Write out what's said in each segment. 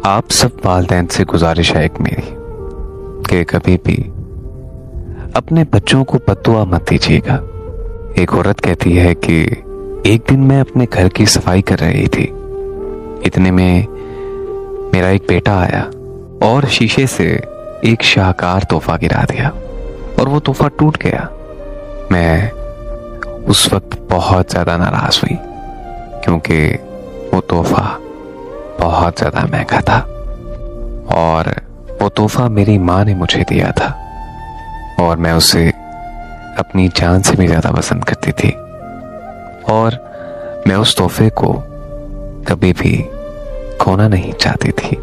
आप सब वालिदैन से गुजारिश है एक मेरी कि कभी भी अपने बच्चों को बद्दुआ मत दीजिएगा। एक औरत कहती है कि एक दिन मैं अपने घर की सफाई कर रही थी, इतने में मेरा एक बेटा आया और शीशे से एक शाहकार तोहफा गिरा दिया और वो तोहफा टूट गया। मैं उस वक्त बहुत ज्यादा नाराज हुई क्योंकि वो तोहफा बहुत ज्यादा महंगा था और वो तोहफा मेरी माँ ने मुझे दिया था और मैं उसे अपनी जान से भी ज्यादा पसंद करती थी और मैं उस तोहफे को कभी भी खोना नहीं चाहती थी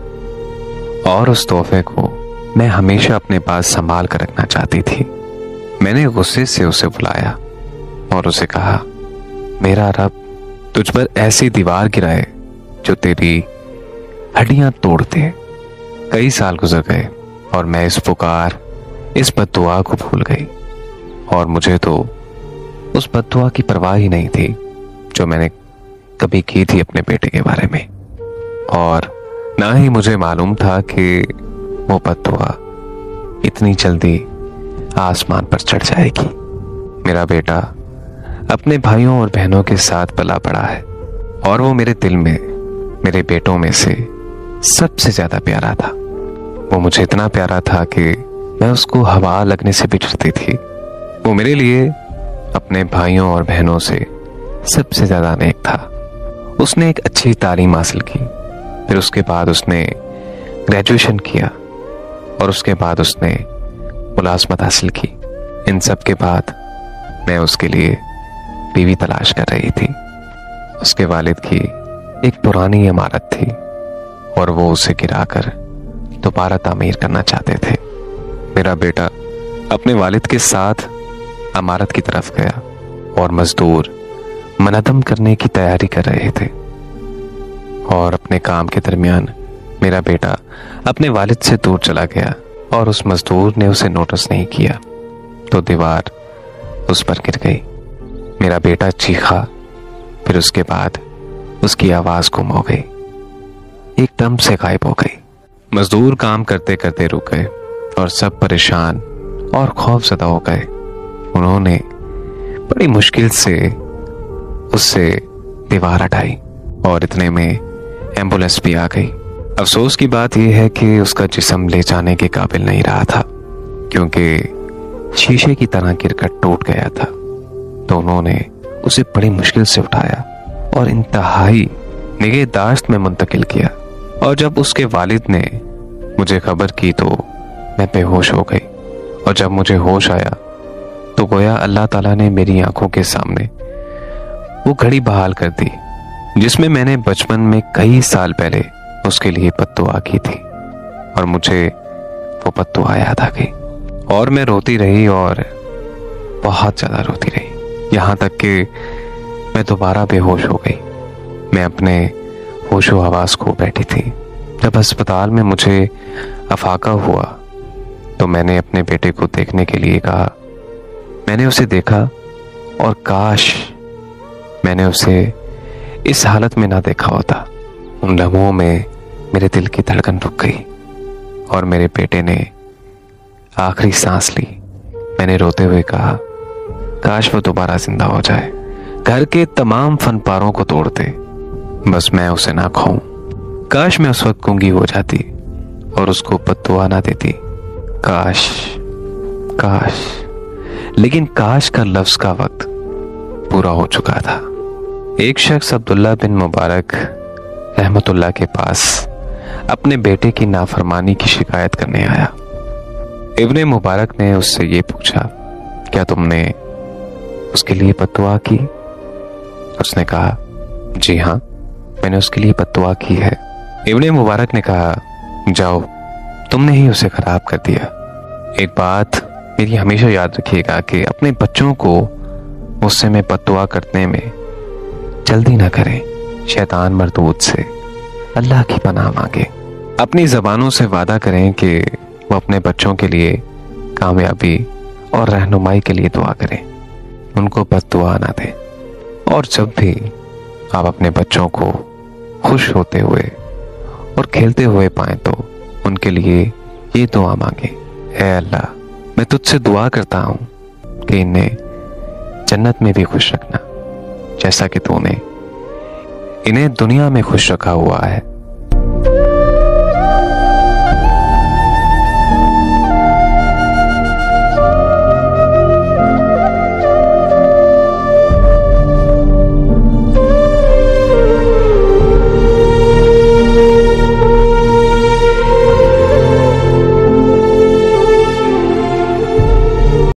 और उस तोहफे को मैं हमेशा अपने पास संभाल कर रखना चाहती थी। मैंने गुस्से से उसे बुलाया और उसे कहा, मेरा रब तुझ पर ऐसी दीवार गिराए जो तेरी हड्डियां तोड़ दे। कई साल गुजर गए और मैं इस बद्दुआ को भूल गई और मुझे तो उस बद्दुआ की परवाह ही नहीं थी जो मैंने कभी की थी अपने बेटे के बारे में, और ना ही मुझे मालूम था कि वो बद्दुआ इतनी जल्दी आसमान पर चढ़ जाएगी। मेरा बेटा अपने भाइयों और बहनों के साथ पला पड़ा है और वो मेरे दिल में मेरे बेटों में से सबसे ज्यादा प्यारा था। वो मुझे इतना प्यारा था कि मैं उसको हवा लगने से भी डरती थी। वो मेरे लिए अपने भाइयों और बहनों से सबसे ज्यादा नेक था। उसने एक अच्छी तालीम हासिल की, फिर उसके बाद उसने ग्रेजुएशन किया और उसके बाद उसने मुलाजमत हासिल की। इन सब के बाद मैं उसके लिए बीवी तलाश कर रही थी। उसके वालिद की एक पुरानी इमारत थी और वो उसे गिराकर दोबारा तामीर करना चाहते थे। मेरा बेटा अपने वालिद के साथ इमारत की तरफ गया और मजदूर मनहदम करने की तैयारी कर रहे थे और अपने काम के दरमियान मेरा बेटा अपने वालिद से दूर चला गया और उस मजदूर ने उसे नोटिस नहीं किया तो दीवार उस पर गिर गई। मेरा बेटा चीखा, फिर उसके बाद उसकी आवाज गुम हो गई, एकदम से गायब हो गई। मजदूर काम करते करते रुक गए और सब परेशान और खौफजदा हो गए। उन्होंने बड़ी मुश्किल से उससे दीवार हटाई और इतने में एम्बुलेंस भी आ गई। अफसोस की बात यह है कि उसका जिस्म ले जाने के काबिल नहीं रहा था क्योंकि शीशे की तरह गिरकर टूट गया था। तो उन्होंने उसे बड़ी मुश्किल से उठाया और इंतहाई निगहदाश्त में मुंतकिल किया। और जब उसके वालिद ने मुझे खबर की तो मैं बेहोश हो गई और जब मुझे होश आया तो गोया अल्लाह ताला ने मेरी आंखों के सामने वो घड़ी बहाल कर दी जिसमें मैंने बचपन में कई साल पहले उसके लिए बद्दुआ की थी और मुझे वो बद्दुआ याद आ गई और मैं रोती रही और बहुत ज्यादा रोती रही, यहाँ तक कि मैं दोबारा बेहोश हो गई। मैं अपने होशो हवास खो बैठी थी। जब अस्पताल में मुझे अफाका हुआ तो मैंने अपने बेटे को देखने के लिए कहा। मैंने उसे देखा और काश मैंने उसे इस हालत में ना देखा होता। उन लम्हों में मेरे दिल की धड़कन रुक गई और मेरे बेटे ने आखिरी सांस ली। मैंने रोते हुए कहा, काश वो दोबारा जिंदा हो जाए, घर के तमाम फनपारों को तोड़ दे, बस मैं उसे ना खाऊं। काश मैं उस वक्त गूंगी हो जाती और उसको बद्दुआ ना देती। काश काश, लेकिन काश का लफ्ज का वक्त पूरा हो चुका था। एक शख्स अब्दुल्ला बिन मुबारक रहमतुल्लाह के पास अपने बेटे की नाफरमानी की शिकायत करने आया। इब्ने मुबारक ने उससे ये पूछा, क्या तुमने उसके लिए बद्दुआ की? उसने कहा, जी हाँ, मैंने उसके लिए बद्दुआ की है। इब्ने मुबारक ने कहा, जाओ, तुमने ही उसे खराब कर दिया। एक बात मेरी हमेशा याद रखिएगा कि अपने बच्चों को गुस्से में बद्दुआ करने में जल्दी ना करें। शैतान मरदूद से अल्लाह की पनाह मांगे। अपनी जबानों से वादा करें कि वो अपने बच्चों के लिए कामयाबी और रहनुमाई के लिए दुआ करें, उनको बद्दुआ ना दें। और जब भी आप अपने बच्चों को खुश होते हुए और खेलते हुए पाए तो उनके लिए ये दुआ मांगे, ऐ अल्लाह मैं तुझसे दुआ करता हूं कि इन्हें जन्नत में भी खुश रखना, जैसा कि तूने इन्हें दुनिया में खुश रखा हुआ है।